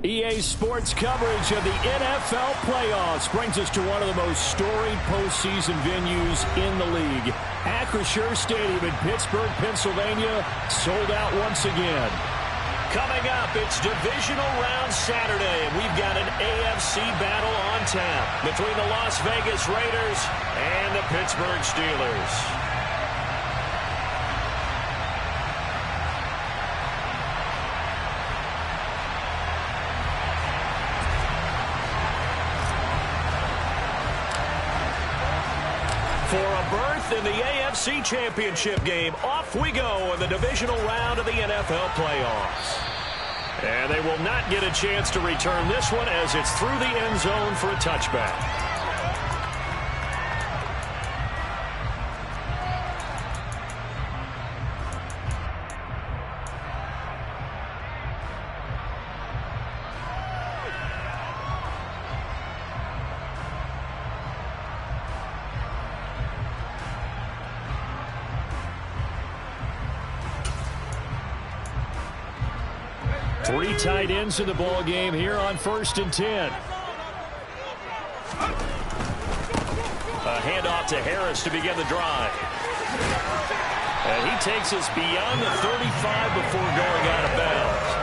EA Sports coverage of the NFL playoffs brings us to one of the most storied postseason venues in the league. Acrisure Stadium in Pittsburgh, Pennsylvania, sold out once again. Coming up, it's Divisional Round Saturday, and we've got an AFC battle on tap between the Las Vegas Raiders and the Pittsburgh Steelers. For a berth in the AFC Championship game, off we go in the divisional round of the NFL playoffs. And they will not get a chance to return this one as it's through the end zone for a touchback. Three tight ends in the ball game here on 1st and 10. A handoff to Harris to begin the drive. And he takes us beyond the 35 before going out of bounds.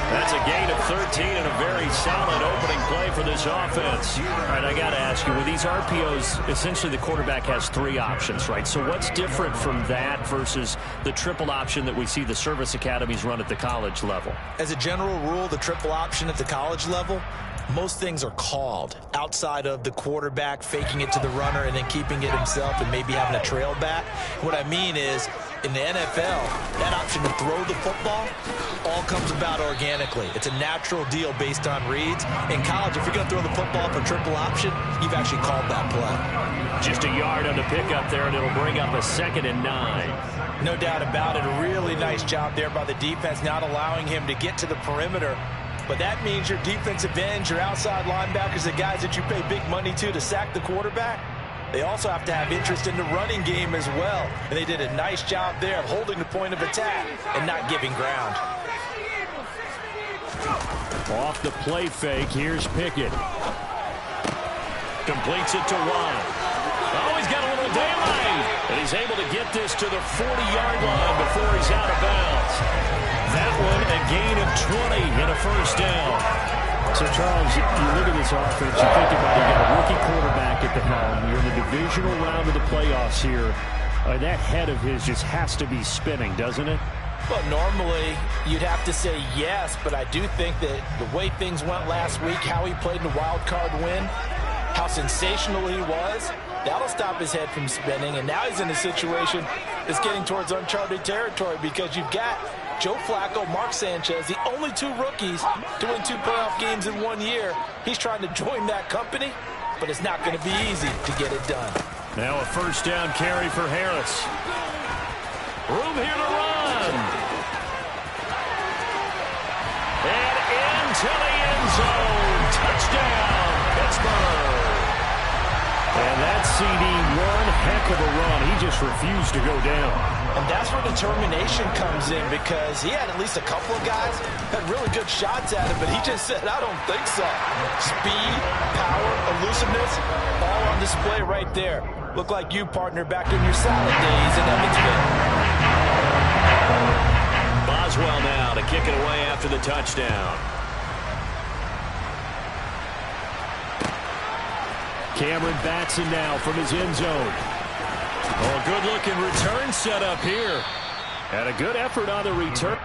That's a gain of 13 and a very solid opening play for this offense. All right, I got to ask you, with these RPOs, essentially the quarterback has three options, right? So what's different from that versus the triple option that we see the service academies run at the college level? As a general rule, the triple option at the college level, most things are called outside of the quarterback faking it to the runner and then keeping it himself and maybe having a trail back. What I mean is, in the NFL, that option to throw the football all comes about organically. It's a natural deal based on reads. In college, if you're going to throw the football for triple option, you've actually called that play. Just a yard on the pickup there, and it'll bring up a 2nd and 9. No doubt about it. A really nice job there by the defense, not allowing him to get to the perimeter. But that means your defensive ends, your outside linebackers, the guys that you pay big money to sack the quarterback, they also have to have interest in the running game as well. And they did a nice job there of holding the point of attack and not giving ground. Off the play fake, here's Pickett. Completes it to Watt. Oh, he's got a little daylight. And he's able to get this to the 40-yard line before he's out of bounds. That one, a gain of 20 and a first down. So, Charles, you look at this offense, you think about it, you got a rookie quarterback at the helm. You're in the divisional round of the playoffs here. That head of his just has to be spinning, doesn't it? Well, normally you'd have to say yes, but I do think that the way things went last week, how he played in the wild card win, how sensational he was, that'll stop his head from spinning. And now he's in a situation that's getting towards uncharted territory because you've got Joe Flacco, Mark Sanchez, the only two rookies to win 2 playoff games in 1 year. He's trying to join that company, but it's not going to be easy to get it done. Now a first down carry for Harris. Room here to run. And into the end zone. Touchdown, Pittsburgh. And that CD, one heck of a run. He just refused to go down. And that's where determination comes in because he had at least a couple of guys had really good shots at him, but he just said, I don't think so. Speed, power, elusiveness, all on display right there. Look like you, partner, back in your salad days in Evansville. Boswell now to kick it away after the touchdown. Cameron Batson now from his end zone. Oh, good-looking return set up here. And a good effort on the return.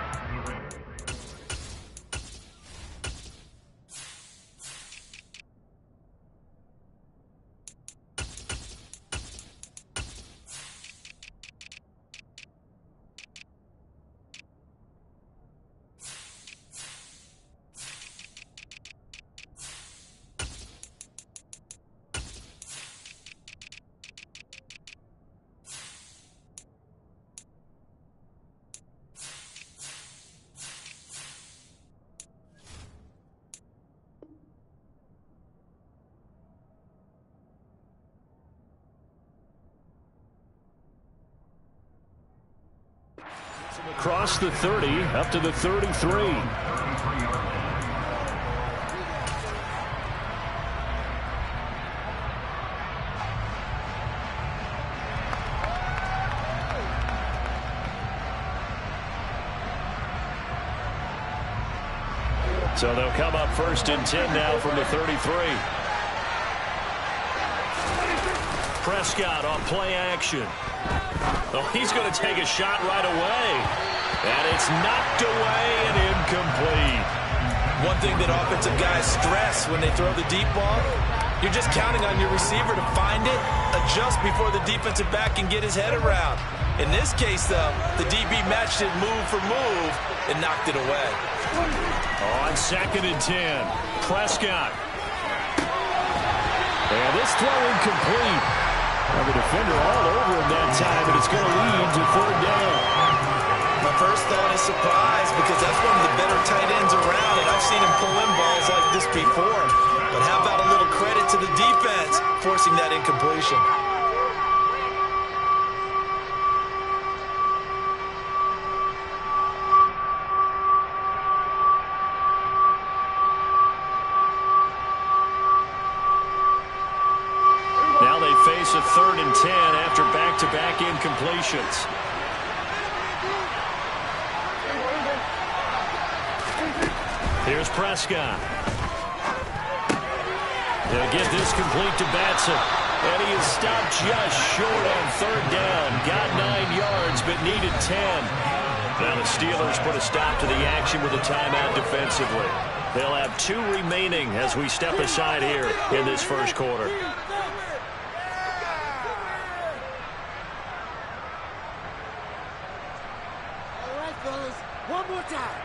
Across the 30, up to the 33. So they'll come up 1st and 10 now from the 33. Prescott on play action. Oh, he's going to take a shot right away. And it's knocked away and incomplete. One thing that offensive guys stress when they throw the deep ball, you're just counting on your receiver to find it, adjust before the defensive back can get his head around. In this case, though, the DB matched it move for move and knocked it away. On 2nd and 10, Prescott. And this throw incomplete. Now the defender all over him that time, and it's going to lead to 3rd down. My first thought is surprise, because that's one of the better tight ends around, and I've seen him pull in balls like this before. But how about a little credit to the defense forcing that incompletion? Now they face a 3rd and 10 after back-to-back incompletions. Here's Prescott. They'll get this complete to Batson. And he is stopped just short on 3rd down. Got 9 yards, but needed 10. Now the Steelers put a stop to the action with a timeout defensively. They'll have 2 remaining as we step aside here in this 1st quarter. All right, fellas, one more time.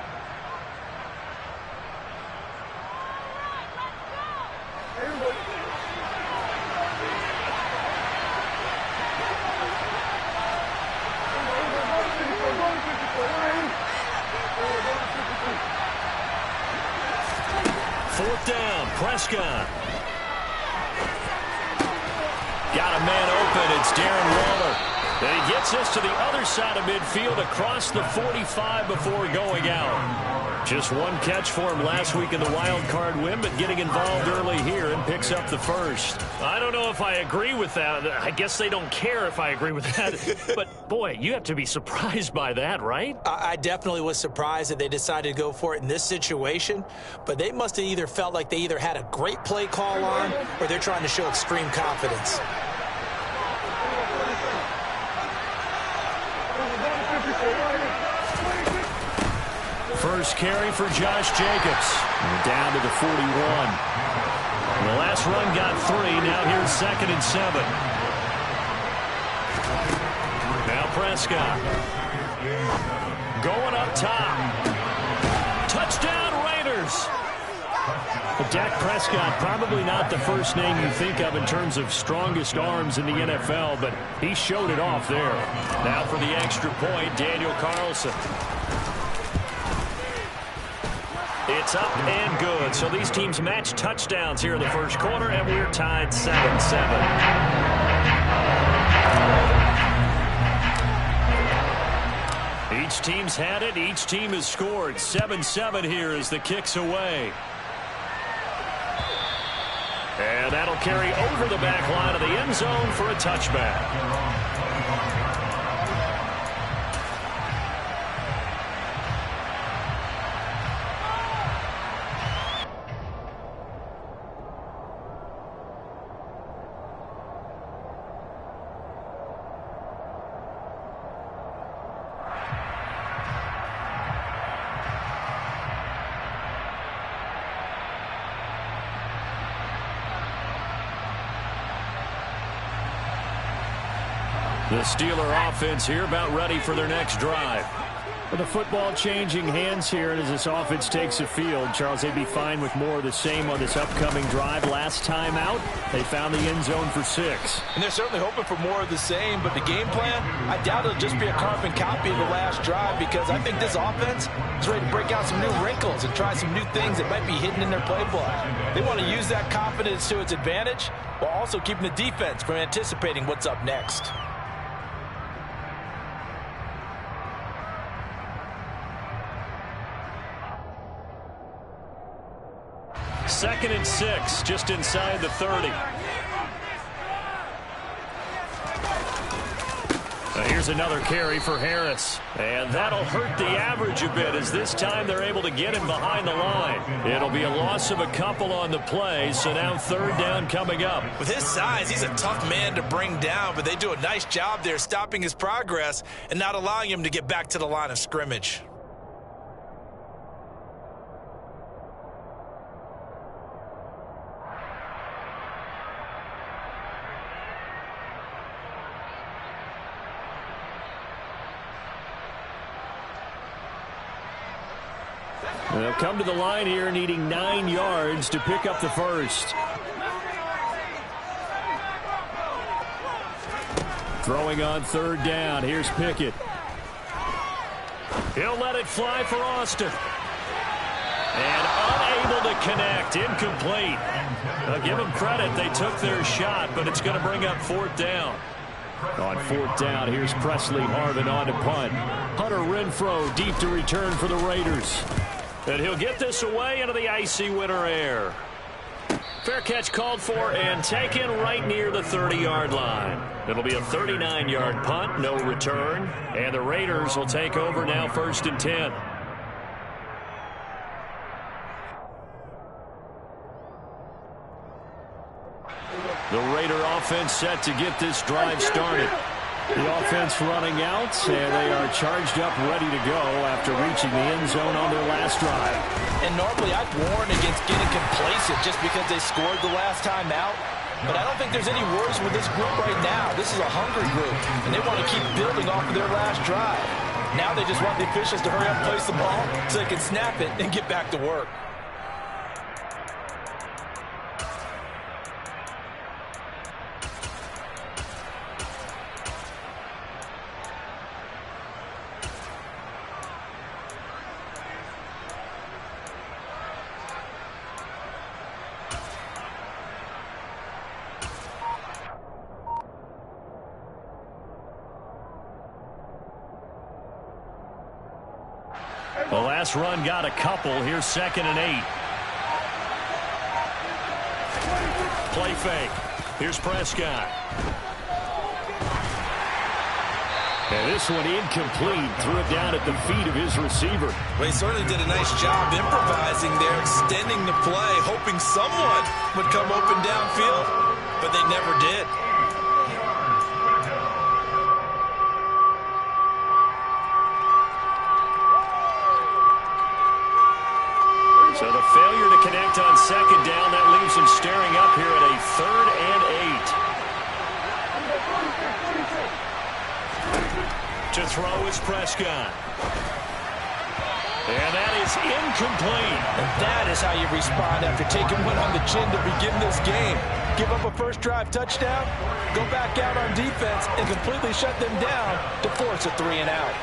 4th down, Prescott. Got a man open. It's Darren Waller. And he gets us to the other side of midfield across the 45 before going out. Just one catch for him last week in the wild card win, but getting involved early here and picks up the 1st. I don't know if I agree with that. I guess they don't care if I agree with that. But, boy, you have to be surprised by that, right? I definitely was surprised that they decided to go for it in this situation, but they must have either felt like they either had a great play call on or they're trying to show extreme confidence. First carry for Josh Jacobs. Down to the 41. The last run got 3. Now here's 2nd and 7. Now Prescott. Going up top. Touchdown Raiders. But Dak Prescott, probably not the first name you think of in terms of strongest arms in the NFL, but he showed it off there. Now for the extra point, Daniel Carlson. It's up and good. So these teams match touchdowns here in the 1st quarter, and we're tied 7-7. Each team's had it. Each team has scored. 7-7 here as the kick's away. And that'll carry over the back line of the end zone for a touchback. The Steeler offense here about ready for their next drive. With the football changing hands here, and as this offense takes the field, Charles, they'd be fine with more of the same on this upcoming drive. Last time out, they found the end zone for 6. And they're certainly hoping for more of the same, but the game plan, I doubt it'll just be a carbon copy of the last drive, because I think this offense is ready to break out some new wrinkles and try some new things that might be hidden in their playbook. They want to use that confidence to its advantage while also keeping the defense from anticipating what's up next. 2nd and 6, just inside the 30. Here's Here's another carry for Harris. And that'll hurt the average a bit as this time they're able to get him behind the line. It'll be a loss of a couple on the play, so now third down coming up. With his size, he's a tough man to bring down, but they do a nice job there stopping his progress and not allowing him to get back to the line of scrimmage. They'll come to the line here needing 9 yards to pick up the first. Throwing on third down. Here's Pickett. He'll let it fly for Austin. And unable to connect. Incomplete. I'll give them credit. They took their shot, but it's going to bring up fourth down. On fourth down, here's Presley Harvin on to punt. Hunter Renfrow deep to return for the Raiders. And he'll get this away into the icy winter air. Fair catch called for and taken right near the 30-yard line. It'll be a 39-yard punt, no return. And the Raiders will take over now, 1st and 10. The Raider offense set to get this drive started. The offense running out, and they are charged up, ready to go after reaching the end zone on their last drive. And normally I'd warn against getting complacent just because they scored the last time out. But I don't think there's any worries with this group right now. This is a hungry group, and they want to keep building off of their last drive. Now they just want the officials to hurry up and place the ball so they can snap it and get back to work. The last run got a couple. Here's 2nd and 8. Play fake. Here's Prescott. And this one incomplete. Threw it down at the feet of his receiver. Well, he certainly did a nice job improvising there, extending the play, hoping someone would come open downfield, but they never did. So the failure to connect on 2nd down, that leaves him staring up here at a 3rd and 8. To throw is Prescott. And that is incomplete. And that is how you respond after taking one on the chin to begin this game. Give up a first drive touchdown, go back out on defense, and completely shut them down to force a 3 and out.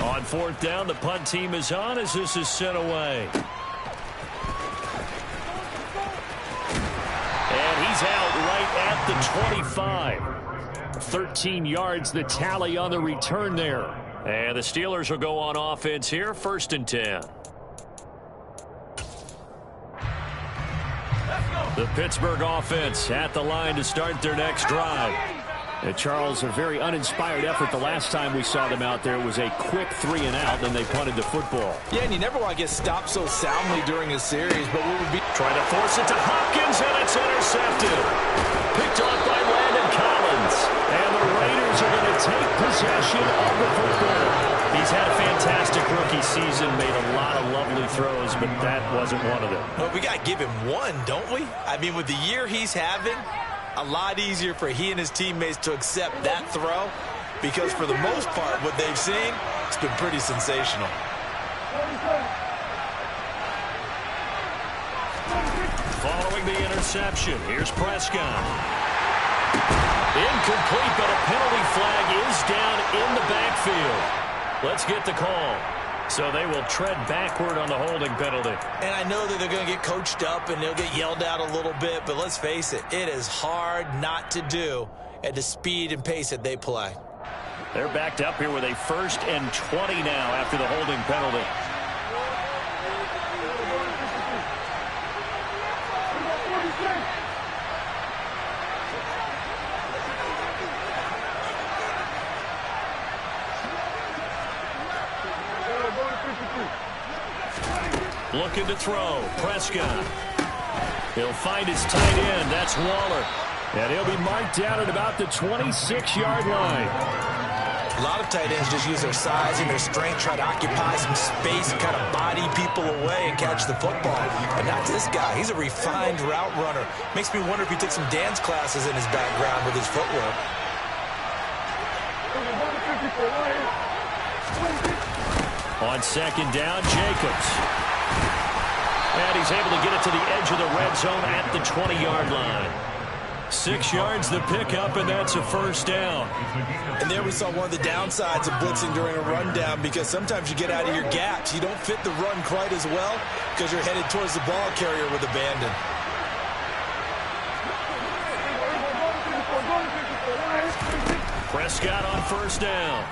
On 4th down, the punt team is on as this is sent away. And he's out right at the 25. 13 yards, the tally on the return there. And the Steelers will go on offense here, 1st and 10. The Pittsburgh offense at the line to start their next drive. And Charles, a very uninspired effort the last time we saw them out there. It was a quick 3 and out, then they punted the football. Yeah, and you never want to get stopped so soundly during a series, but what would be... Trying to force it to Hopkins, and it's intercepted. Picked off by Landon Collins. And the Raiders are going to take possession of the football. He's had a fantastic rookie season, made a lot of lovely throws, but that wasn't one of them. Well, we got to give him one, don't we? I mean, with the year he's having... a lot easier for he and his teammates to accept that throw because for the most part what they've seen, it's been pretty sensational. Following the interception, here's Prescott. Incomplete, but a penalty flag is down in the backfield. Let's get the call. So they will tread backward on the holding penalty. And I know that they're going to get coached up and they'll get yelled at a little bit, but let's face it, it is hard not to do at the speed and pace that they play. They're backed up here with a 1st and 20 now after the holding penalty. Looking to throw. Prescott. He'll find his tight end. That's Waller. And he'll be marked down at about the 26-yard line. A lot of tight ends just use their size and their strength, try to occupy some space and kind of body people away and catch the football. But not this guy. He's a refined route runner. Makes me wonder if he took some dance classes in his background with his footwork. On second down, Jacobs. And he's able to get it to the edge of the red zone at the 20-yard line. 6 yards the pickup, and that's a first down. And there we saw one of the downsides of blitzing during a rundown, because sometimes you get out of your gaps. You don't fit the run quite as well because you're headed towards the ball carrier with abandon. Prescott on first down.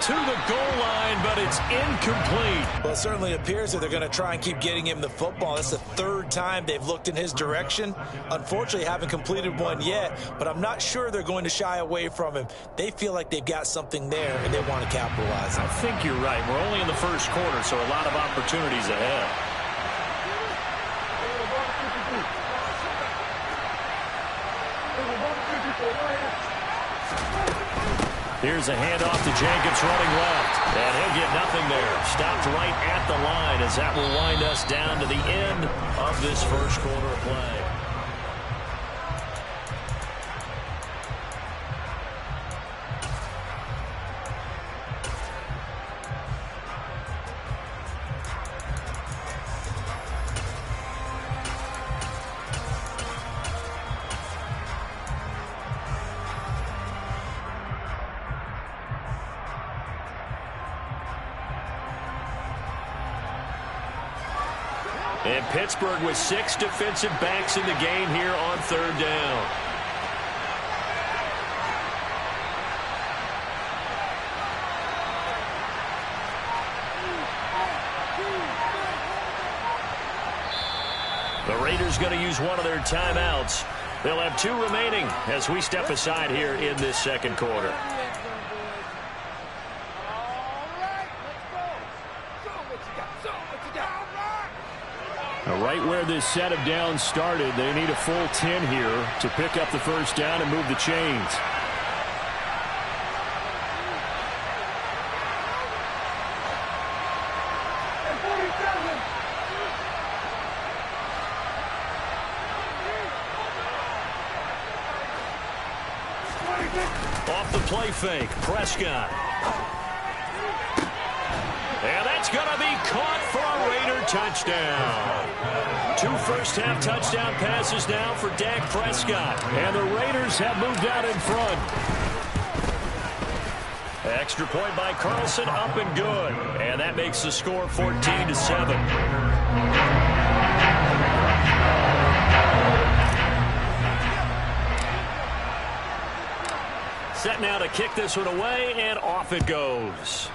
To the goal line, but it's incomplete. Well, it certainly appears that they're going to try and keep getting him the football. That's the third time they've looked in his direction. Unfortunately, haven't completed one yet, but I'm not sure they're going to shy away from him. They feel like they've got something there, and they want to capitalize on it. I think you're right. We're only in the first quarter, so a lot of opportunities ahead. Here's a handoff to Jacobs running left. And he'll get nothing there. Stopped right at the line as that will wind us down to the end of this first quarter of play. And Pittsburgh with 6 defensive backs in the game here on third down. The Raiders going to use one of their timeouts. They'll have 2 remaining as we step aside here in this second quarter. Right where this set of downs started, they need a full 10 here to pick up the first down and move the chains. Off the play fake, Prescott. And that's going to be caught for a Raider touchdown. 2 first-half touchdown passes now for Dak Prescott. And the Raiders have moved out in front. Extra point by Carlson, up and good. And that makes the score 14-7. Set now to kick this one away, and off it goes.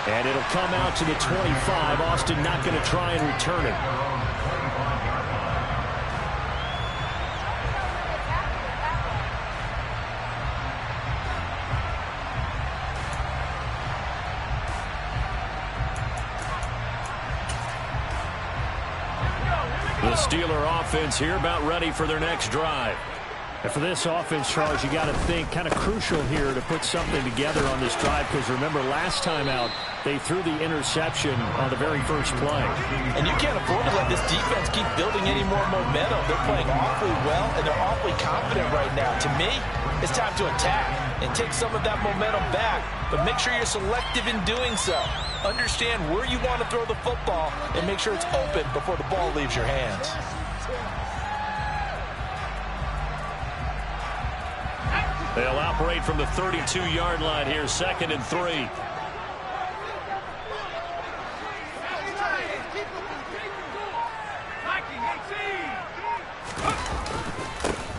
And it'll come out to the 25. Austin not going to try and return it. The Steeler offense here about ready for their next drive. And for this offense, Charles, you got to think kind of crucial here to put something together on this drive, because remember last time out they threw the interception on the very first play. And you can't afford to let this defense keep building any more momentum. They're playing awfully well, and they're awfully confident right now. To me, it's time to attack and take some of that momentum back, but make sure you're selective in doing so. Understand where you want to throw the football and make sure it's open before the ball leaves your hands. They'll operate from the 32-yard line here, 2nd and 3.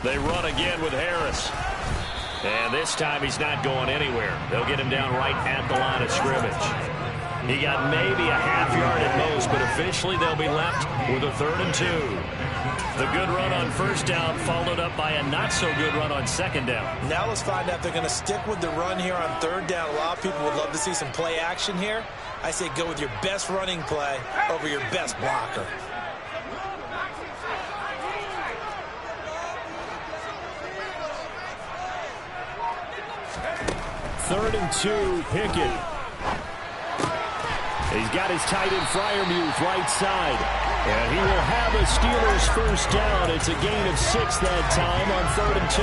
They run again with Harris. And this time he's not going anywhere. They'll get him down right at the line of scrimmage. He got maybe a half yard at most, but officially they'll be left with a 3rd and 2. The good run on first down followed up by a not-so-good run on second down. Now let's find out if they're going to stick with the run here on third down. A lot of people would love to see some play action here. I say go with your best running play over your best blocker. Third and 2, Pickett. He's got his tight end Freiermuth right side. And he will have a Steelers first down. It's a gain of 6 that time on 3rd and 2.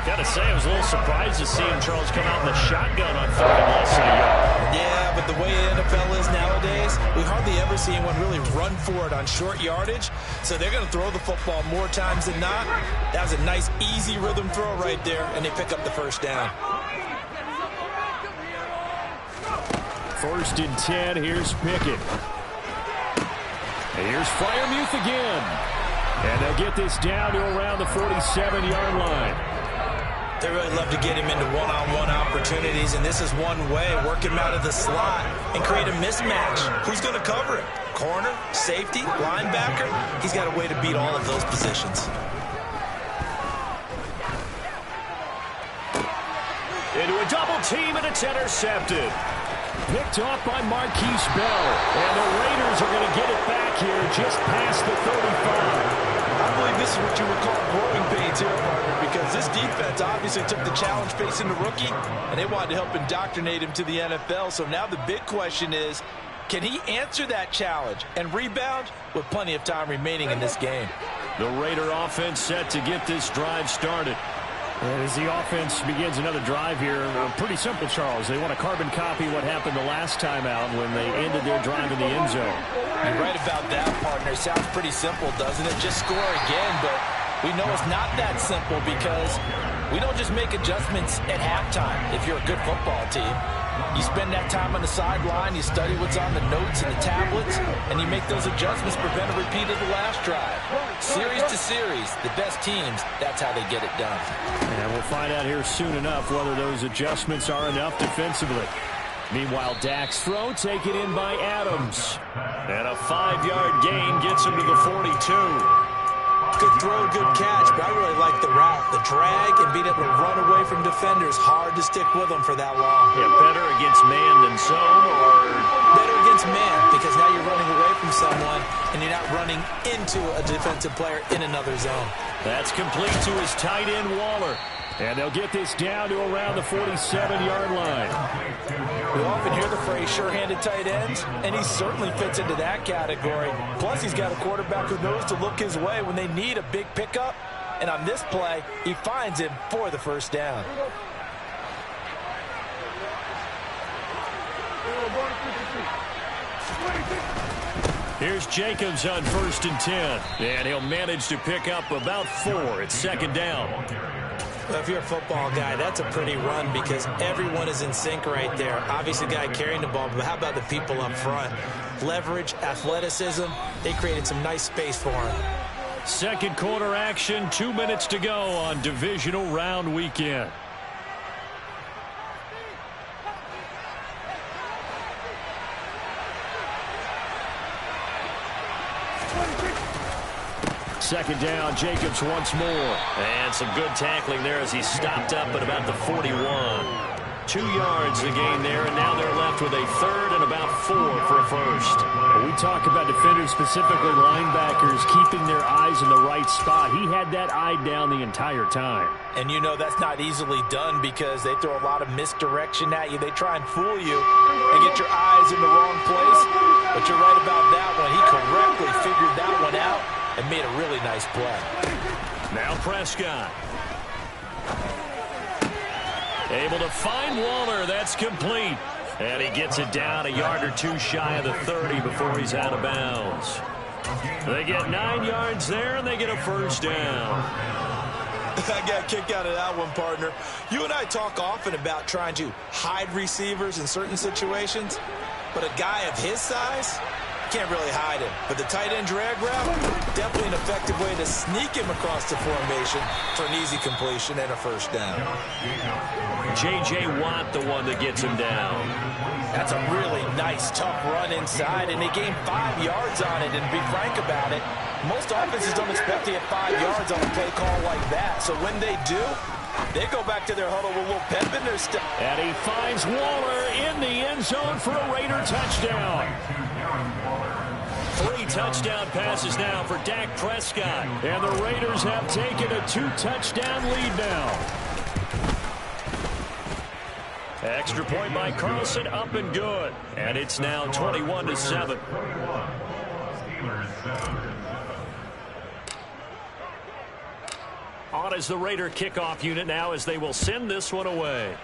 Got to say, I was a little surprised to see him, Charles, come out in the shotgun on 3rd and less than a yard. Yeah, but the way the NFL is nowadays, we hardly ever see anyone really run for it on short yardage. So they're going to throw the football more times than not. That was a nice, easy rhythm throw right there, and they pick up the first down. 1st and 10, here's Pickett. And here's Freiermuth again. And they'll get this down to around the 47-yard line. They really love to get him into one-on-one opportunities, and this is one way. Work him out of the slot and create a mismatch. Who's going to cover him? Corner, safety, linebacker? He's got a way to beat all of those positions. Into a double team, and it's intercepted. Picked off by Marquise Bell. And the Raiders are going to get it back here just past the 35. I believe this is what you would call growing pains here, partner, because this defense obviously took the challenge facing the rookie, and they wanted to help indoctrinate him to the NFL. So now the big question is, can he answer that challenge and rebound with plenty of time remaining in this game? The Raider offense set to get this drive started. And as the offense begins another drive here, pretty simple, Charles. They want to carbon copy what happened the last time out when they ended their drive in the end zone. You're right about that, partner. Sounds pretty simple, doesn't it? Just score again, but we know it's not that simple because we don't just make adjustments at halftime if you're a good football team. You spend that time on the sideline, you study what's on the notes and the tablets, and you make those adjustments, prevent a repeat of the last drive. Series to series, the best teams, that's how they get it done. And we'll find out here soon enough whether those adjustments are enough defensively. Meanwhile, Dak's throw taken in by Adams. And a 5-yard gain gets him to the 42. Good throw, good catch, but I really like the route. The drag and being able to run away from defenders, hard to stick with them for that long. Yeah, better against man than zone, or better against man, because now you're running away from someone and you're not running into a defensive player in another zone. That's complete to his tight end, Waller. And they'll get this down to around the 47-yard line. We often hear the phrase sure-handed tight ends, and he certainly fits into that category. Plus, he's got a quarterback who knows to look his way when they need a big pickup. And on this play, he finds him for the first down. Here's Jacobs on 1st and 10. And he'll manage to pick up about 4 at 2nd down. Well, if you're a football guy, that's a pretty run because everyone is in sync right there. Obviously, the guy carrying the ball, but how about the people up front? Leverage, athleticism, they created some nice space for him. Second quarter action, 2 minutes to go on divisional round weekend. Second down, Jacobs once more. And some good tackling there as he stopped up at about the 41. 2 yards the gain there, and now they're left with a 3rd and about 4 for a first. When we talk about defenders, specifically linebackers, keeping their eyes in the right spot. He had that eye down the entire time. And you know that's not easily done because they throw a lot of misdirection at you. They try and fool you and get your eyes in the wrong place. But you're right about that one. He correctly figured that one out and made a really nice play. Now Prescott. Able to find Waller. That's complete. And he gets it down a yard or 2 shy of the 30 before he's out of bounds. They get 9 yards there, and they get a first down. I got a kick out of that one, partner. You and I talk often about trying to hide receivers in certain situations, but a guy of his size, can't really hide him. But the tight end drag route, definitely an effective way to sneak him across the formation for an easy completion and a first down. J.J. Watt, the one that gets him down. That's a really nice, tough run inside, and they gained 5 yards on it. And to be frank about it, most offenses don't expect to get 5 yards on a play call like that. So when they do, they go back to their huddle with a little pep in their step. And he finds Waller in the end zone for a Raider touchdown. 3 touchdown passes now for Dak Prescott. And the Raiders have taken a 2-touchdown lead now. Extra point by Carlson, up and good. And it's now 21-7. On is the Raider kickoff unit now as they will send this one away.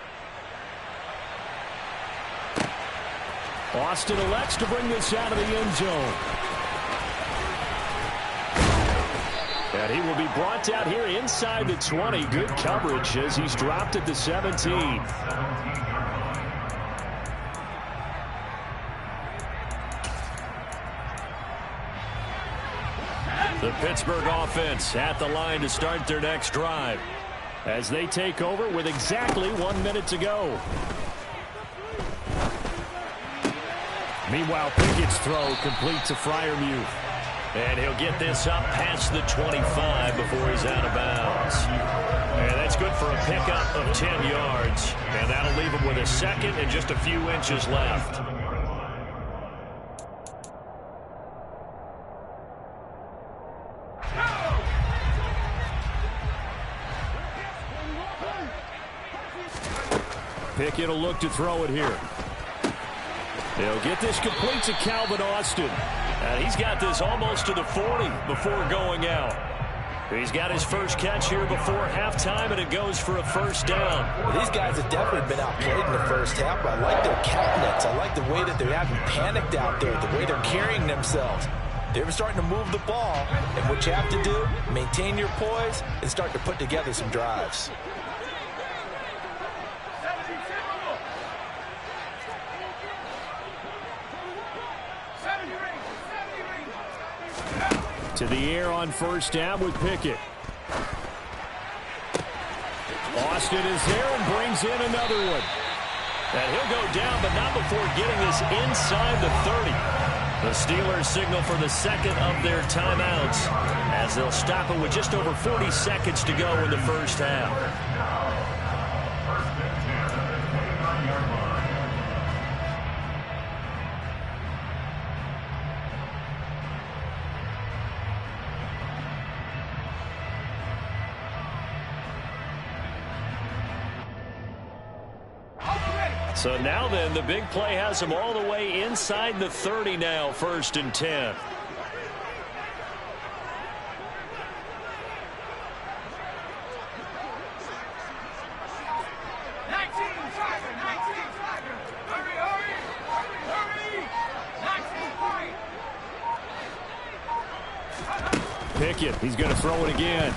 Austin elects to bring this out of the end zone. And he will be brought down here inside the 20. Good coverage as he's dropped at the 17. The Pittsburgh offense at the line to start their next drive as they take over with exactly 1 minute to go. Meanwhile, Pickett's throw complete to Freiermuth. And he'll get this up past the 25 before he's out of bounds. And that's good for a pickup of 10 yards. And that'll leave him with a second and just a few inches left. Pickett will look to throw it here. They'll get this complete to Calvin Austin. And he's got this almost to the 40 before going out. He's got his first catch here before halftime, and it goes for a first down. Well, these guys have definitely been outplayed in the first half, but I like their countenance. I like the way that they haven't panicked out there, the way they're carrying themselves. They're starting to move the ball, and what you have to do, maintain your poise and start to put together some drives. To the air on first down with Pickett. Austin is there and brings in another one. And he'll go down, but not before getting this inside the 30. The Steelers signal for the second of their timeouts as they'll stop it with just over 40 seconds to go in the first half. So now then, the big play has him all the way inside the 30 now, 1st and 10. Pickett, he's going to throw it again.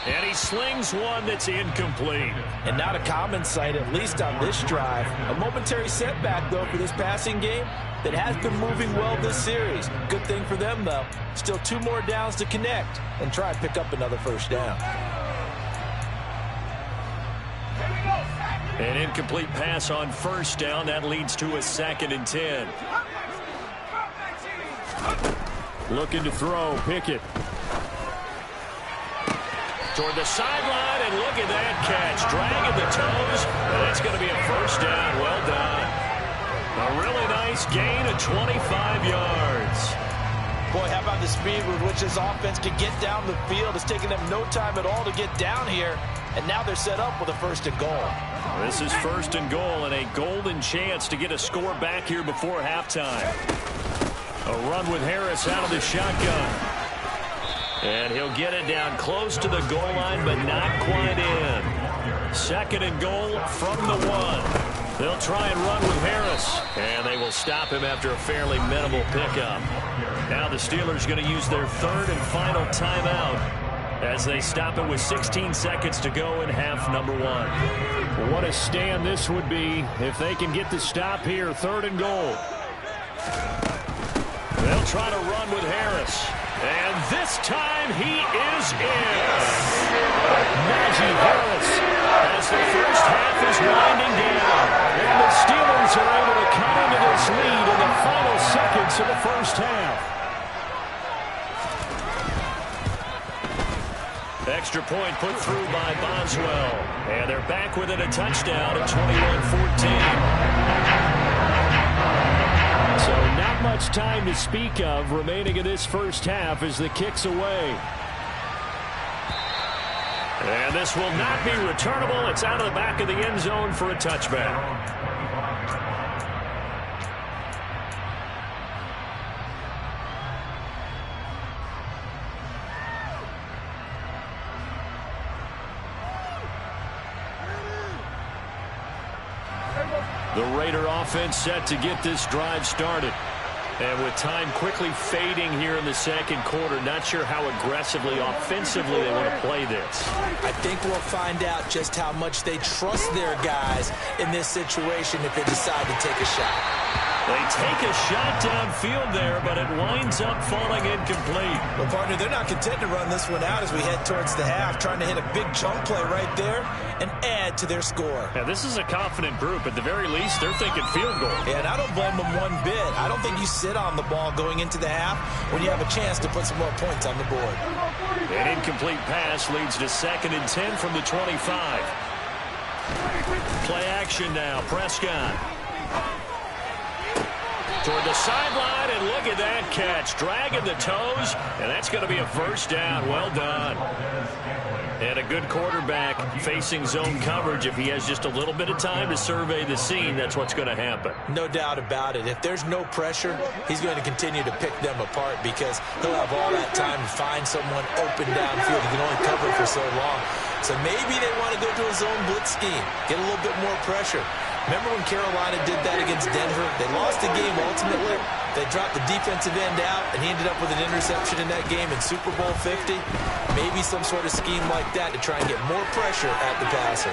And he slings one that's incomplete. And not a common sight, at least on this drive. A momentary setback, though, for this passing game that has been moving well this series. Good thing for them, though. Still 2 more downs to connect and try and pick up another first down. An incomplete pass on first down. That leads to a 2nd and 10. Looking to throw, Pickett. Toward the sideline, and look at that catch. Dragging the toes, and it's going to be a first down. Well done. A really nice gain of 25 yards. Boy, how about the speed with which this offense can get down the field? It's taken them no time at all to get down here, and now they're set up with a 1st and goal. This is 1st and goal, and a golden chance to get a score back here before halftime. A run with Harris out of the shotgun. And he'll get it down close to the goal line, but not quite in. 2nd and goal from the 1. They'll try and run with Harris, and they will stop him after a fairly minimal pickup. Now the Steelers going to use their 3rd and final timeout as they stop it with 16 seconds to go in half number one. What a stand this would be if they can get the stop here. 3rd and goal. They'll try to run with Harris. And this time he is in. Najee Harris As the first half is winding down. and the Steelers are able to cut into this lead in the final seconds of the first half. Extra point put through by Boswell. And they're back within a touchdown at 21-14. So not much time to speak of remaining in this first half as the kick's away. And this will not be returnable. It's out of the back of the end zone for a touchback. The Raider offense set to get this drive started. And with time quickly fading here in the second quarter, not sure how aggressively, offensively they want to play this. I think we'll find out just how much they trust their guys in this situation if they decide to take a shot. They take a shot downfield there, but it winds up falling incomplete. Well, partner, they're not content to run this one out as we head towards the half, trying to hit a big chunk play right there and add to their score. Now, this is a confident group. At the very least, they're thinking field goal. And I don't blame them one bit. I don't think you sit on the ball going into the half when you have a chance to put some more points on the board. An incomplete pass leads to 2nd and 10 from the 25. Play action now. Prescott. Toward the sideline, and look at that catch. Dragging the toes, and that's going to be a first down. Well done. And a good quarterback facing zone coverage. If he has just a little bit of time to survey the scene, that's what's going to happen. No doubt about it. If there's no pressure, he's going to continue to pick them apart because he'll have all that time to find someone open downfield. He can only cover for so long. So maybe they want to go to a zone blitz scheme, get a little bit more pressure. Remember when Carolina did that against Denver? They lost the game ultimately. They dropped the defensive end out, and he ended up with an interception in that game in Super Bowl 50. Maybe some sort of scheme like that to try and get more pressure at the passer.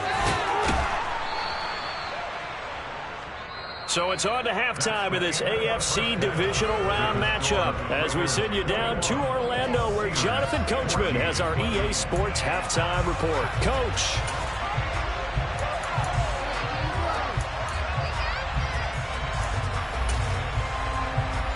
So it's on to halftime of this AFC divisional round matchup as we send you down to Orlando where Jonathan Coachman has our EA Sports halftime report. Coach.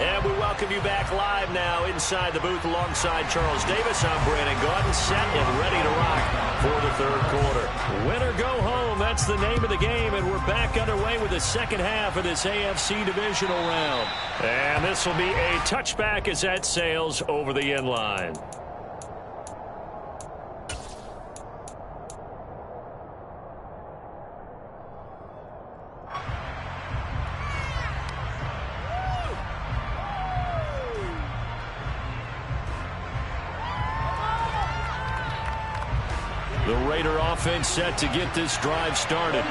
And we welcome you back live now inside the booth alongside Charles Davis. I'm Brandon Gaudin, set and ready to rock for the third quarter. Win or go home, that's the name of the game, and we're back underway with the second half of this AFC divisional round. And this will be a touchback as that sails over the end line. The Raider offense set to get this drive started.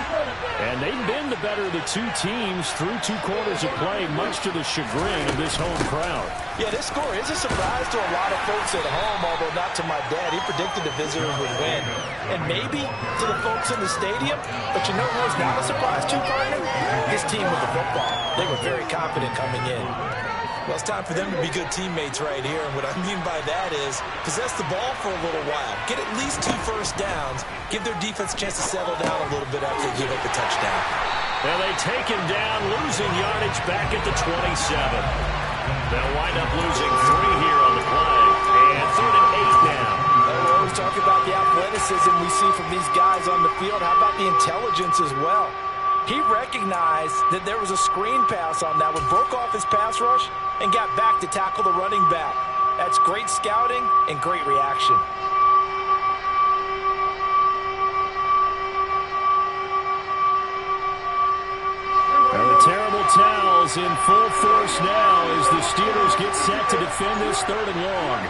And they've been the better of the two teams through 2 quarters of play, much to the chagrin of this home crowd. Yeah, this score is a surprise to a lot of folks at home, although not to my dad. He predicted the visitors would win. And maybe to the folks in the stadium. But you know who was not a surprise to, partner? His team with the football. They were very confident coming in. Well, it's time for them to be good teammates right here. And what I mean by that is possess the ball for a little while. Get at least 2 first downs. Give their defense a chance to settle down a little bit after they give up the touchdown. Well, they take him down, losing yardage back at the 27. They'll wind up losing 3 here on the play. And 3rd and 8 now. We always talk about the athleticism we see from these guys on the field. How about the intelligence as well? He recognized that there was a screen pass on that one, broke off his pass rush, and got back to tackle the running back. That's great scouting and great reaction. And the terrible towels in full force now as the Steelers get set to defend this 3rd and long.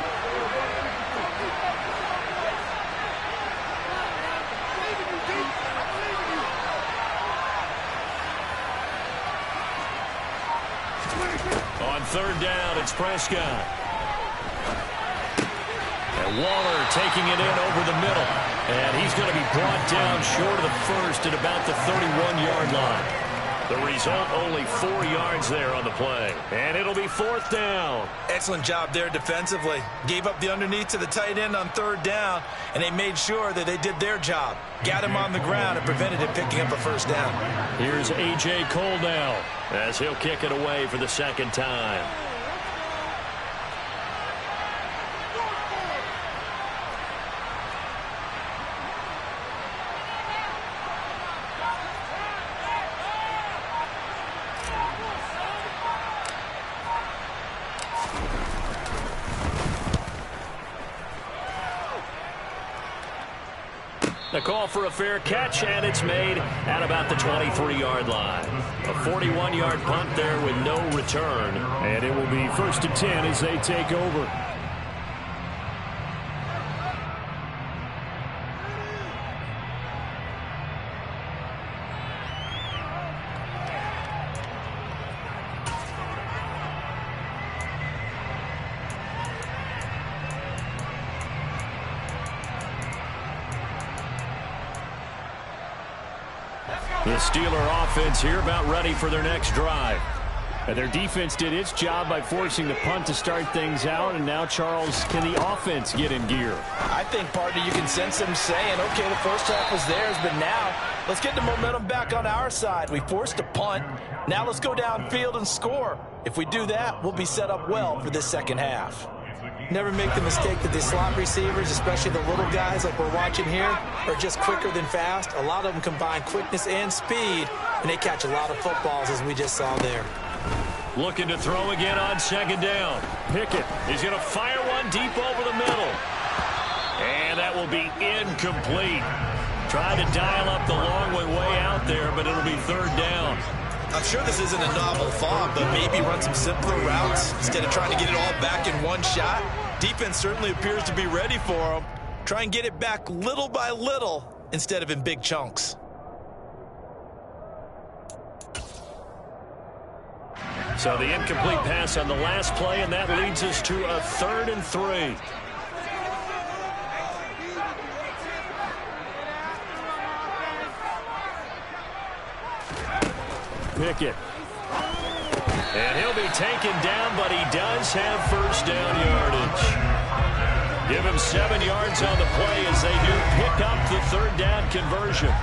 On 3rd down, it's Prescott. And Waller taking it in over the middle. And he's going to be brought down short of the first at about the 31-yard line. The result, only 4 yards there on the play. And it'll be 4th down. Excellent job there defensively. Gave up the underneath to the tight end on 3rd down, and they made sure that they did their job. Got him on the ground and prevented him picking up a 1st down. Here's A.J. Cole now as he'll kick it away for the 2nd time. The call for a fair catch, and it's made at about the 23-yard line. A 41-yard punt there with no return. And it will be 1st and 10 as they take over. The Steeler offense here about ready for their next drive. And their defense did its job by forcing the punt to start things out. And now, Charles, can the offense get in gear? I think, partner, you can sense them saying, okay, the first half was theirs, but now let's get the momentum back on our side. We forced a punt. Now let's go downfield and score. If we do that, we'll be set up well for this 2nd half. Never make the mistake that the slot receivers, especially the little guys like we're watching here, are just quicker than fast. A lot of them combine quickness and speed, and they catch a lot of footballs, as we just saw there. Looking to throw again on 2nd down. Pickett is going to fire one deep over the middle. And that will be incomplete. Tried to dial up the long way out there, but it'll be 3rd down. I'm sure this isn't a novel thought, but maybe run some simpler routes instead of trying to get it all back in one shot. Defense certainly appears to be ready for them. Try and get it back little by little instead of in big chunks. So the incomplete pass on the last play, and that leads us to a 3rd and 3. Pickett. And he'll be taken down, but he does have 1st down yardage. Give him 7 yards on the play as they do pick up the 3rd down conversion.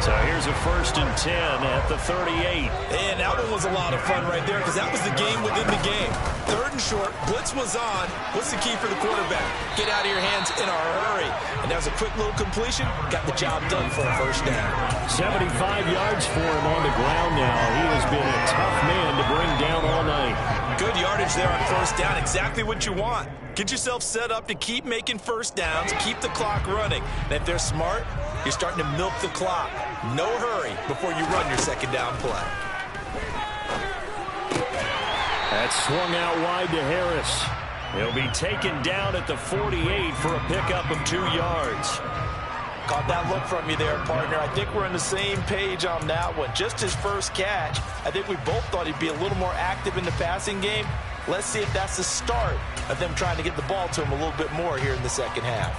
So here's a 1st and 10 at the 38. And that one was a lot of fun right there because that was the game within the game. 3rd and short, blitz was on. What's the key for the quarterback? Get out of your hands in a hurry. And that was a quick little completion. Got the job done for a 1st down. 75 yards for him on the ground now. He has been a tough man to bring down all night. Good yardage there on 1st down. Exactly what you want. Get yourself set up to keep making 1st downs, keep the clock running. And if they're smart, you're starting to milk the clock. No hurry before you run your 2nd down play. That's swung out wide to Harris. He'll be taken down at the 48 for a pickup of 2 yards. Caught that look from you there, partner. I think we're on the same page on that one. Just his first catch. I think we both thought he'd be a little more active in the passing game. Let's see if that's the start of them trying to get the ball to him a little bit more here in the 2nd half.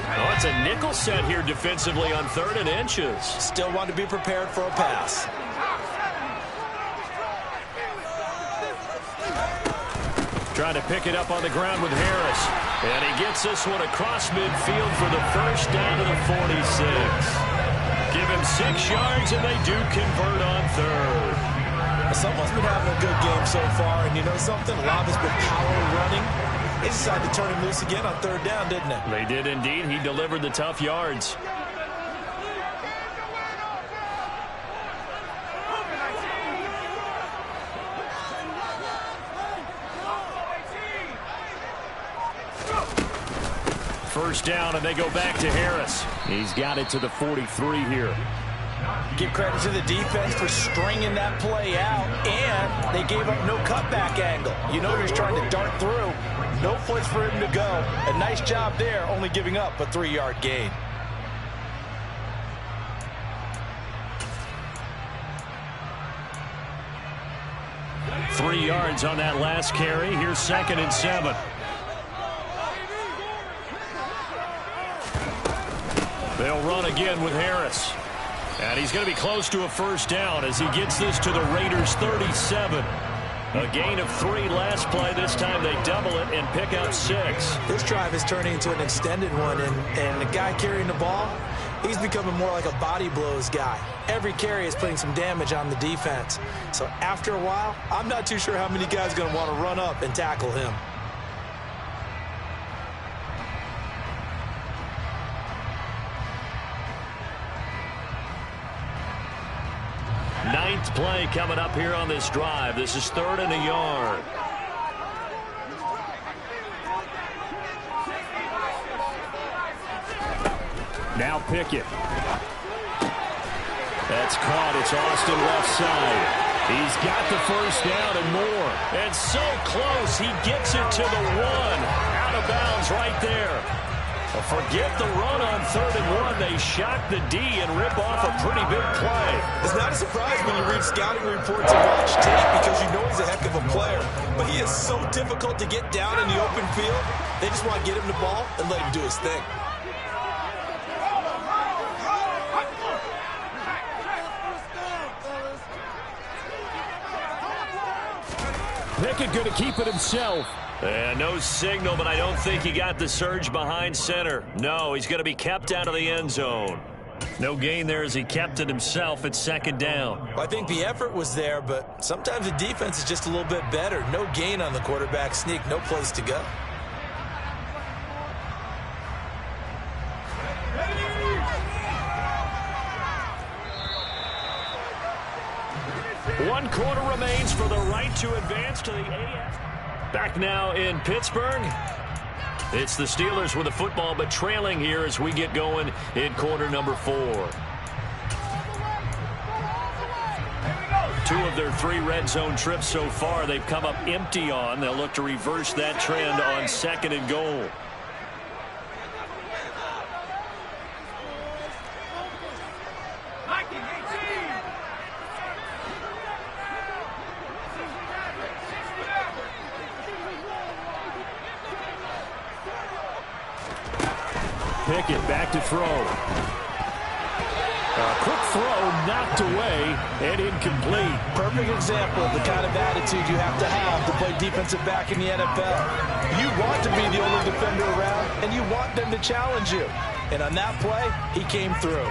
Oh, it's a nickel set here defensively on 3rd and inches. Still want to be prepared for a pass. Trying to pick it up on the ground with Harris. And he gets this one across midfield for the 1st down to the 46. Give him 6 yards, and they do convert on 3rd. Someone's been having a good game so far, and you know something? A lot of it's been power running. They decided to turn him loose again on 3rd down, didn't they? They did indeed. He delivered the tough yards. First down, and they go back to Harris. He's got it to the 43 here. Give credit to the defense for stringing that play out, and they gave up no cutback angle. You know he's trying to dart through. No place for him to go. A nice job there, only giving up a 3-yard gain. 3 yards on that last carry. Here's 2nd and 7. They'll run again with Harris. And he's going to be close to a first down as he gets this to the Raiders' 37. A gain of 3 last play. This time they double it and pick up 6. This drive is turning into an extended one, and the guy carrying the ball, he's becoming more like a body blows guy. Every carry is putting some damage on the defense. So after a while, I'm not too sure how many guys are going to want to run up and tackle him. Ninth play coming up here on this drive. This is 3rd and a yard. Now Pickett. That's caught. It's Austin left side. He's got the first down and more. And so close. He gets it to the 1. Out of bounds right there. Forget the run on 3rd and 1. They shock the D and rip off a pretty big play. It's not a surprise when you read scouting reports and watch tape because you know he's a heck of a player. But he is so difficult to get down in the open field. They just want to get him the ball and let him do his thing. Pickett going to keep it himself. And no signal, but I don't think he got the surge behind center. No, he's going to be kept out of the end zone. No gain there as he kept it himself at 2nd down. Well, I think the effort was there, but sometimes the defense is just a little bit better. No gain on the quarterback sneak, no place to go. One quarter remains for the right to advance to the AF. Back now in Pittsburgh. It's the Steelers with the football, but trailing here as we get going in quarter number 4. 2 of their 3 red zone trips so far they've come up empty on. They'll look to reverse that trend on 2nd and goal. Pickett back to throw. A quick throw knocked away and incomplete. Perfect example of the kind of attitude you have to play defensive back in the NFL. You want to be the only defender around, and you want them to challenge you. And on that play, he came through.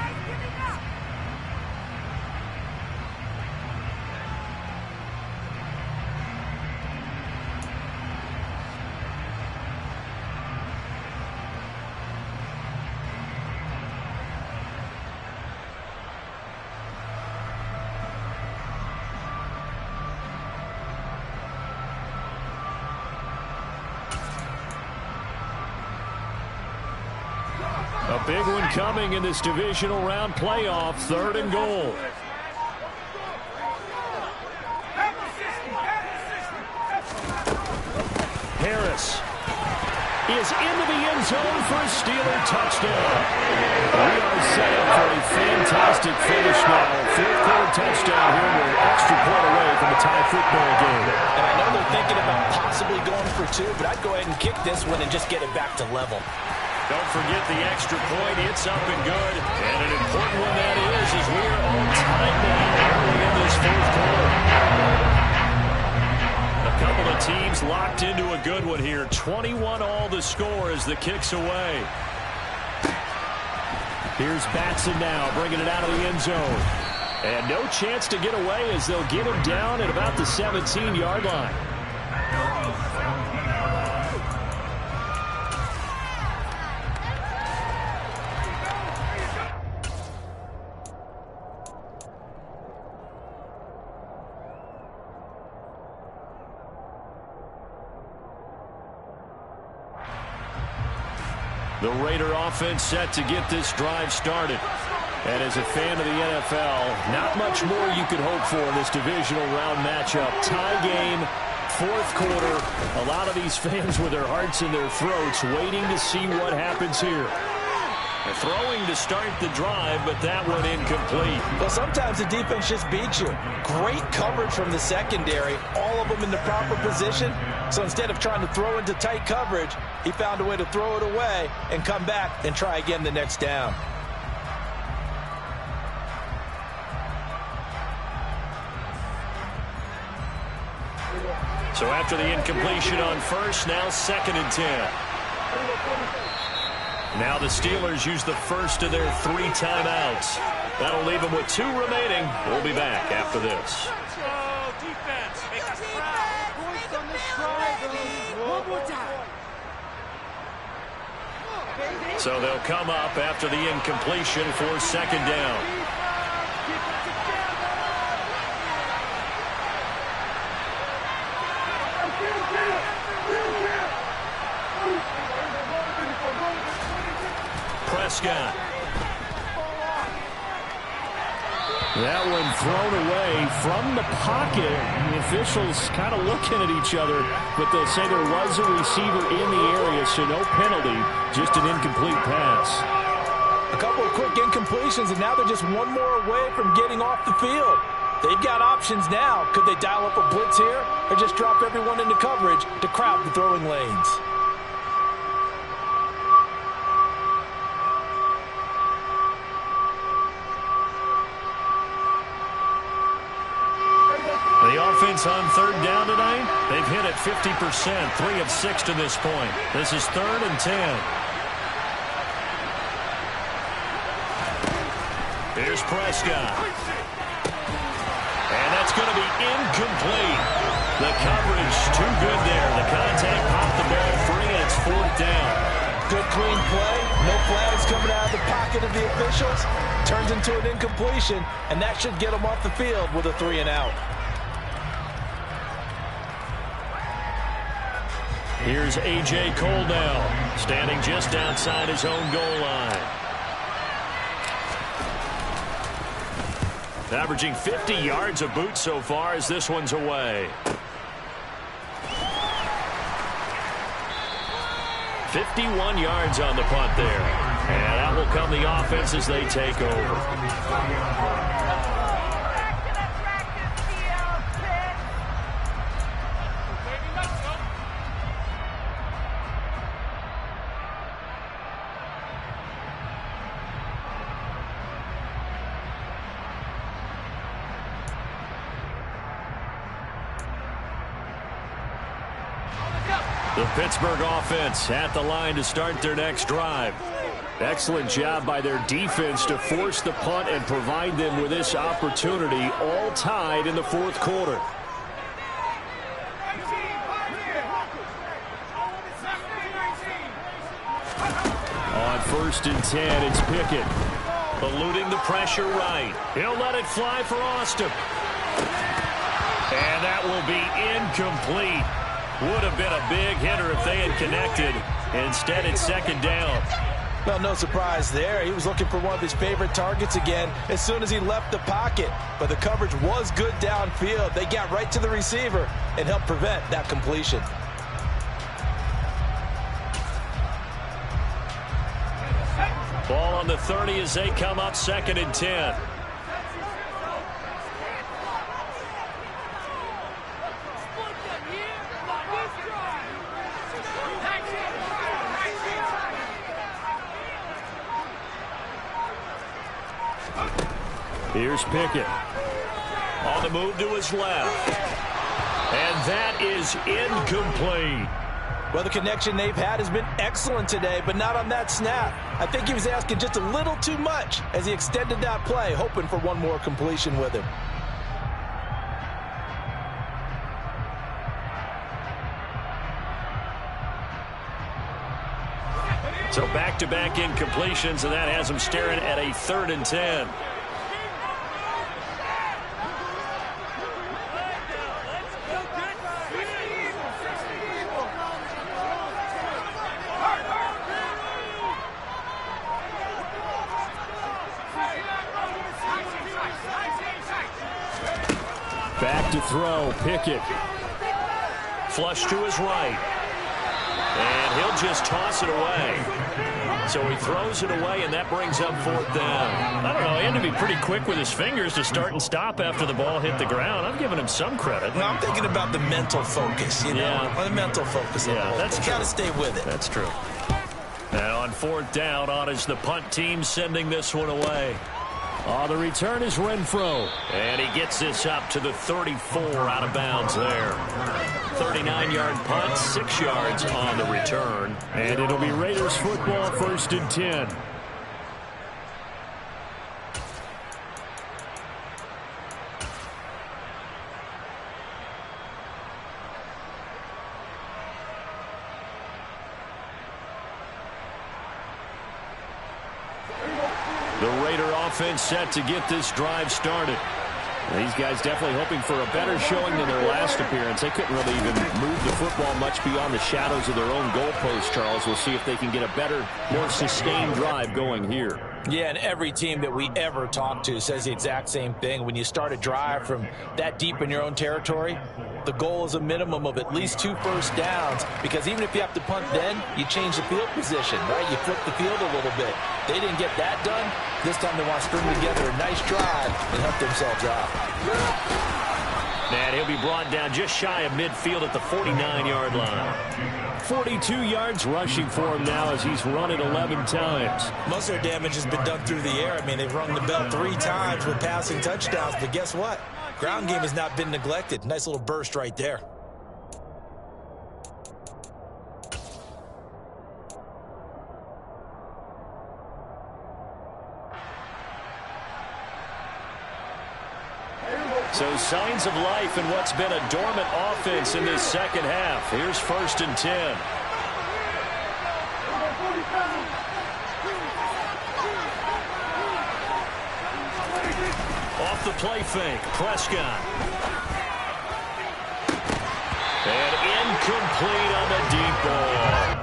A big one coming in this divisional round playoff, 3rd and goal. Harris is into the end zone for a Steeler touchdown. We are set up for a fantastic finish now. 4th quarter touchdown here. We're an extra point away from a tie football game. And I know they're thinking about possibly going for 2, but I'd go ahead and kick this one and just get it back to level. Don't forget the extra point. It's up and good. And an important one that is as we are on time now early in this 4th quarter. A couple of teams locked into a good one here. 21-all the score as the kick's away. Here's Batson now bringing it out of the end zone. And no chance to get away as they'll get him down at about the 17-yard line. The Raider offense set to get this drive started. And as a fan of the NFL, not much more you could hope for in this divisional round matchup. Tie game, 4th quarter. A lot of these fans with their hearts in their throats waiting to see what happens here. Throwing to start the drive, but that one incomplete. Well, sometimes the defense just beats you. Great coverage from the secondary, all of them in the proper position. So instead of trying to throw into tight coverage, he found a way to throw it away and come back and try again the next down. So after the incompletion on first, now 2nd and 10. Now the Steelers use the first of their 3 timeouts. That'll leave them with 2 remaining. We'll be back after this. So they'll come up after the incompletion for 2nd down. Prescott. That one thrown away from the pocket. The officials kind of looking at each other, but they'll say there was a receiver in the area, so no penalty, just an incomplete pass. A couple of quick incompletions, and now they're just one more away from getting off the field. They've got options now. Could they dial up a blitz here or just drop everyone into coverage to crowd the throwing lanes? The offense on 3rd down tonight, they've hit it 50%, 3 of 6 to this point. This is 3rd and 10. Here's Prescott. And that's going to be incomplete. The coverage too good there. The contact popped the ball free, and it's 4th down. Good clean play. No flags coming out of the pocket of the officials. Turns into an incompletion, and that should get them off the field with a 3 and out. Here's A.J. Cole now, standing just outside his own goal line. Averaging 50 yards a boot so far as this one's away. 51 yards on the punt there. And out will come the offense as they take over. The Pittsburgh offense at the line to start their next drive. Excellent job by their defense to force the punt and provide them with this opportunity, all tied in the 4th quarter. On 1st and 10, it's Pickett. Eluding the pressure right. He'll let it fly for Austin. And that will be incomplete. Would have been a big hitter if they had connected. Instead, it's 2nd down. Well, no surprise there. He was looking for one of his favorite targets again as soon as he left the pocket. But the coverage was good downfield. They got right to the receiver and helped prevent that completion. Ball on the 30 as they come up 2nd and 10. Here's Pickett. On the move to his left. And that is incomplete. Well, the connection they've had has been excellent today, but not on that snap. I think he was asking just a little too much as he extended that play, hoping for one more completion with him. So back-to-back incompletions, and that has him staring at a 3rd and 10. Back to throw, Pickett. Flush to his right. And he'll just toss it away. So he throws it away, and that brings up 4th down. I don't know. He had to be pretty quick with his fingers to start and stop after the ball hit the ground. I'm giving him some credit. No, I'm thinking about the mental focus, you know. Yeah. The mental focus. Yeah, that's true. Got to stay with it. That's true. Now on 4th down, on is the punt team sending this one away. The return is Renfro. And he gets this up to the 34 out of bounds there. 39-yard punt, 6 yards on the return. And it'll be Raiders football, 1st and 10. The Raider offense set to get this drive started. These guys definitely hoping for a better showing than their last appearance. They couldn't really even move the football much beyond the shadows of their own goalpost, Charles. We'll see if they can get a better, more sustained drive going here. Yeah, and every team that we ever talk to says the exact same thing. When you start a drive from that deep in your own territory, the goal is a minimum of at least 2 first downs, because even if you have to punt then, you change the field position, right? You flip the field a little bit. They didn't get that done. This time they want to string together a nice drive and help themselves out. And he'll be brought down just shy of midfield at the 49-yard line. 42 yards rushing for him now as he's run it 11 times. Most of their damage has been done through the air. I mean, they've rung the bell 3 times with passing touchdowns, but guess what? Ground game has not been neglected. Nice little burst right there. So signs of life in what's been a dormant offense in this second half. Here's 1st and 10. Off the play fake, Prescott. And incomplete on the deep ball.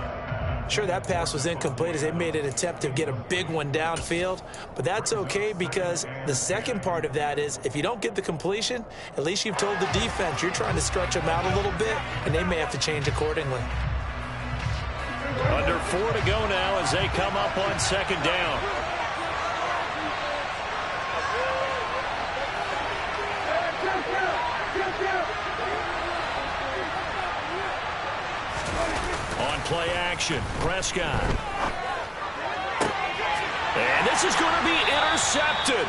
Sure, that pass was incomplete as they made an attempt to get a big one downfield, but that's okay because the second part of that is if you don't get the completion, at least you've told the defense you're trying to stretch them out a little bit, and they may have to change accordingly. Under 4 to go now as they come up on 2nd down. Play action, Prescott. And this is going to be intercepted.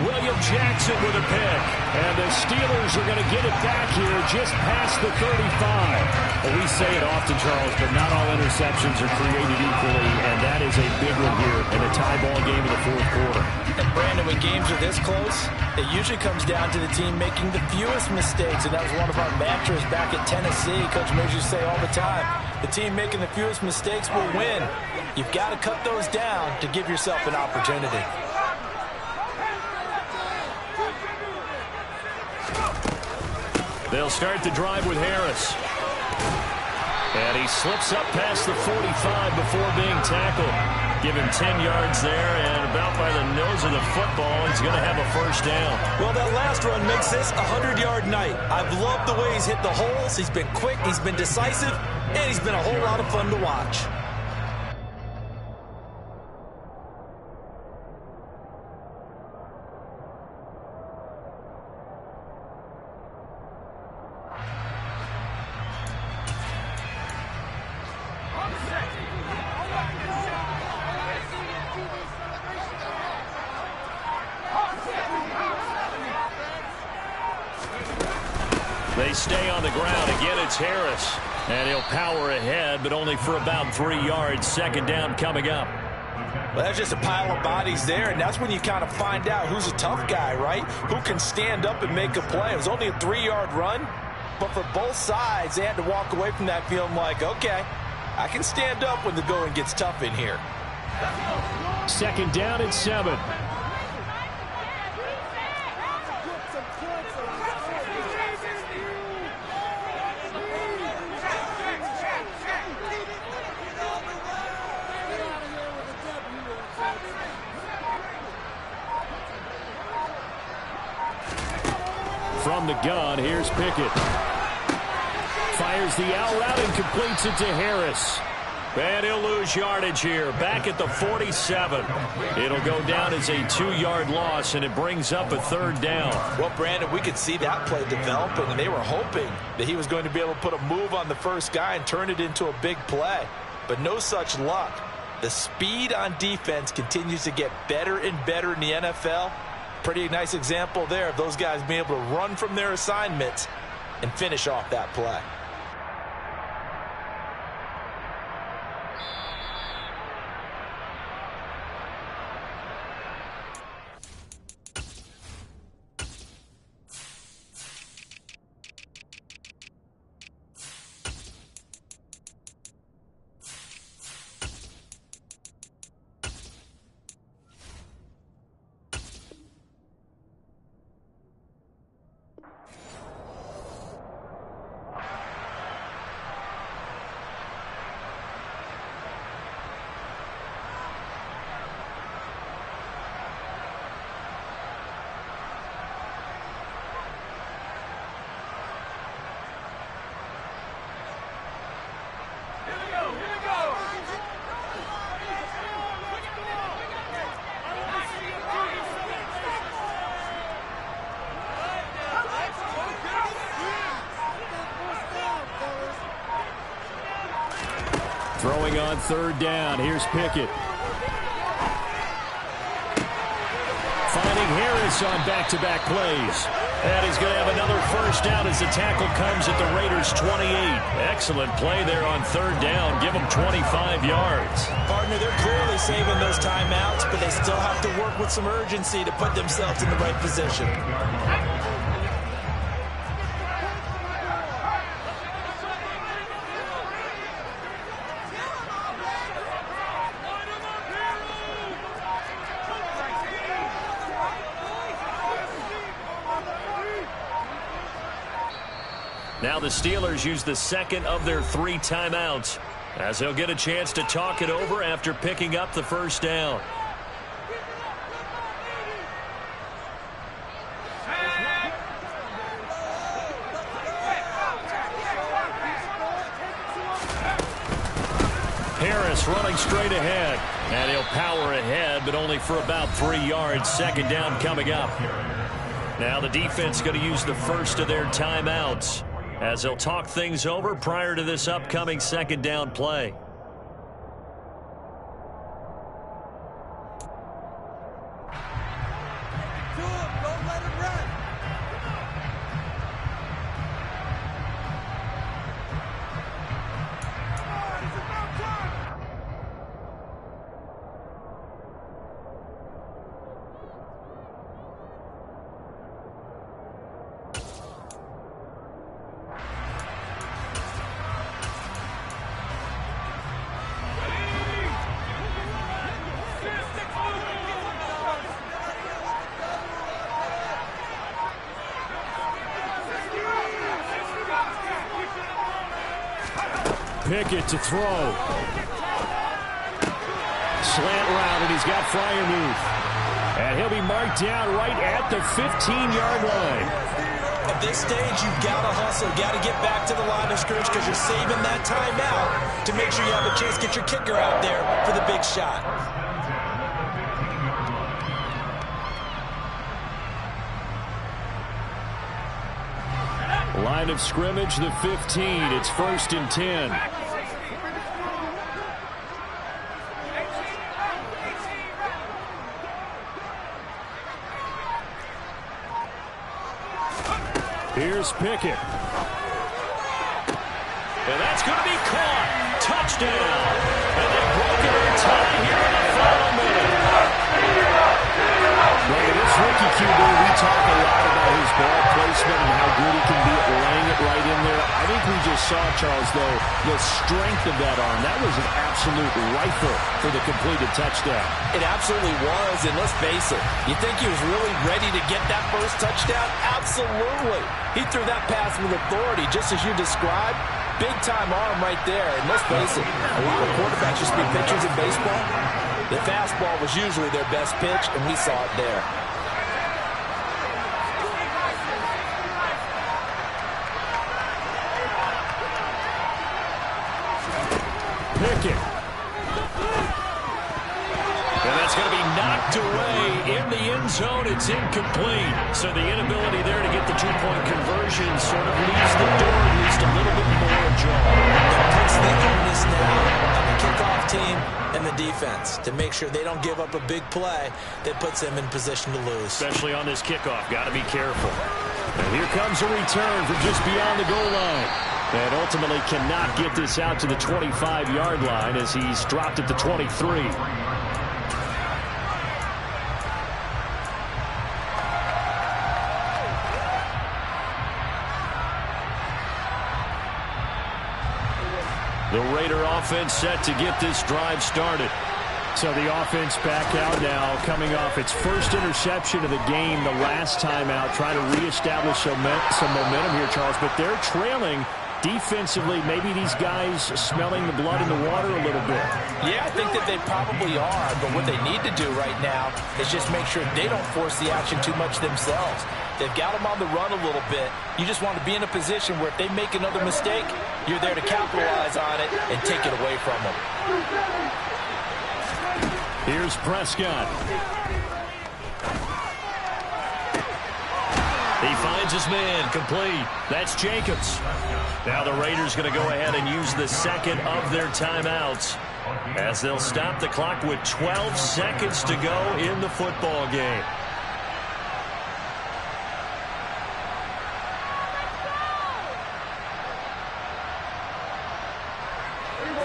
William Jackson with a pick. And the Steelers are going to get it back here just past the 35. Well, we say it often, Charles, but not all interceptions are created equally, and that is a big one here in a tie ball game in the 4th quarter. And Brandon, when games are this close, it usually comes down to the team making the fewest mistakes, and that was one of our mantras back at Tennessee. Coach Mills used to say all the time, the team making the fewest mistakes will win. You've got to cut those down to give yourself an opportunity. They'll start the drive with Harris. And he slips up past the 45 before being tackled. Give him 10 yards there, and about by the nose of the football, he's going to have a 1st down. Well, that last run makes this a 100-yard night. I've loved the way he's hit the holes. He's been quick, he's been decisive, and he's been a whole lot of fun to watch. They stay on the ground. Again, it's Harris. And he'll power ahead, but only for about 3 yards. 2nd down coming up. Well, that's just a pile of bodies there, and that's when you kind of find out who's a tough guy, right? Who can stand up and make a play. It was only a 3-yard run, but for both sides, they had to walk away from that feeling like, okay, I can stand up when the going gets tough in here. 2nd down and 7. From the gun, here's Pickett. Fires the out route and completes it to Harris. And he'll lose yardage here. Back at the 47. It'll go down as a 2-yard loss, and it brings up a 3rd down. Well, Brandon, we could see that play developing, and they were hoping that he was going to be able to put a move on the first guy and turn it into a big play. But no such luck. The speed on defense continues to get better and better in the NFL. Pretty nice example there of those guys being able to run from their assignments and finish off that play. Throwing on 3rd down. Here's Pickett. Finding Harris on back-to-back plays. And he's going to have another 1st down as the tackle comes at the Raiders' 28. Excellent play there on 3rd down. Give them 25 yards. Partner, they're clearly saving those timeouts, but they still have to work with some urgency to put themselves in the right position. Now the Steelers use the 2nd of their 3 timeouts as they'll get a chance to talk it over after picking up the 1st down. Harris running straight ahead. And he'll power ahead, but only for about 3 yards. 2nd down coming up. Now the defense going to use the 1st of their timeouts as they'll talk things over prior to this upcoming 2nd down play. Pickett to throw. Slant route, and he's got Freiermuth. And he'll be marked down right at the 15-yard line. At this stage, you've got to hustle, got to get back to the line of scrimmage because you're saving that timeout to make sure you have a chance to get your kicker out there for the big shot. Line of scrimmage, the 15. It's 1st and 10. Here's Pickett. And that's going to be caught. Touchdown. And they've broken their tie here in the final minute. Well, this rookie QB, we talk a lot about his ball placement and how good he can be at laying it right in there. I think we just saw, Charles, though, the strength of that arm. That was an absolute rifle for the completed touchdown. It absolutely was, and let's face it, you think he was really ready to get that first touchdown? Absolutely. He threw that pass with authority, just as you described. Big-time arm right there, and let's face it, a lot of quarterbacks used to be pitchers in baseball. The fastball was usually their best pitch, and we saw it there. Pickett. And that's going to be knocked away in the end zone. It's incomplete. So the inability there to get the two-point conversion sort of leaves the door at least a little bit more ajar. It puts the onus now on the kickoff team and the defense to make sure they don't give up a big play that puts them in position to lose. Especially on this kickoff. Got to be careful. And here comes a return from just beyond the goal line. And ultimately cannot get this out to the 25-yard line as he's dropped at the 23. The Raider offense set to get this drive started. So the offense back out now, coming off its first interception of the game the last time out, trying to reestablish some momentum here, Charles. But they're trailing defensively. Maybe these guys smelling the blood in the water a little bit. Yeah, I think that they probably are. But what they need to do right now is just make sure they don't force the action too much themselves. They've got them on the run a little bit. You just want to be in a position where if they make another mistake, you're there to capitalize on it and take it away from them. Here's Prescott. He finds his man, complete. That's Jacobs. Now the Raiders going to go ahead and use the second of their timeouts as they'll stop the clock with 12 seconds to go in the football game.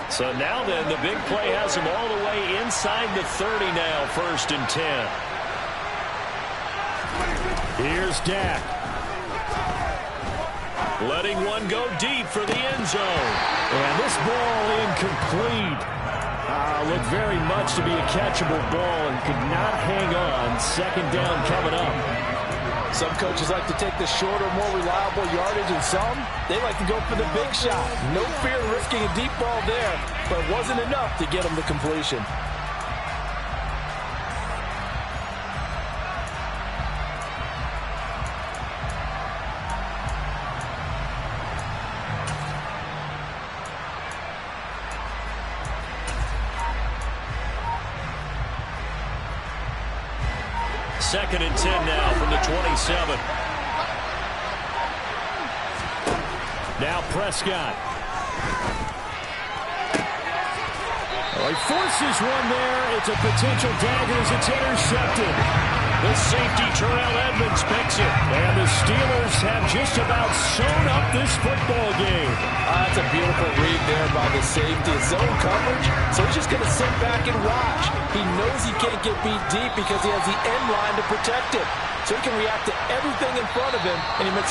So now then, the big play has him all the way inside the 30 now, 1st and 10. Here's Dak. Letting one go deep for the end zone. And this ball incomplete. Looked very much to be a catchable ball and could not hang on. 2nd down coming up. Some coaches like to take the shorter, more reliable yardage, and some, they like to go for the big shot. No fear of risking a deep ball there, but it wasn't enough to get them to completion. Second and 10 now from the 27. Now Prescott. He forces one there. It's a potential dagger as it's intercepted. The safety, Terrell Edmonds, picks it. And the Steelers have just about sewn up this football game. That's a beautiful read there by the safety. It's zone coverage, so he's just going to sit back and watch. He knows he can't get beat deep because he has the end line to protect him. So he can react to everything in front of him, and he makes a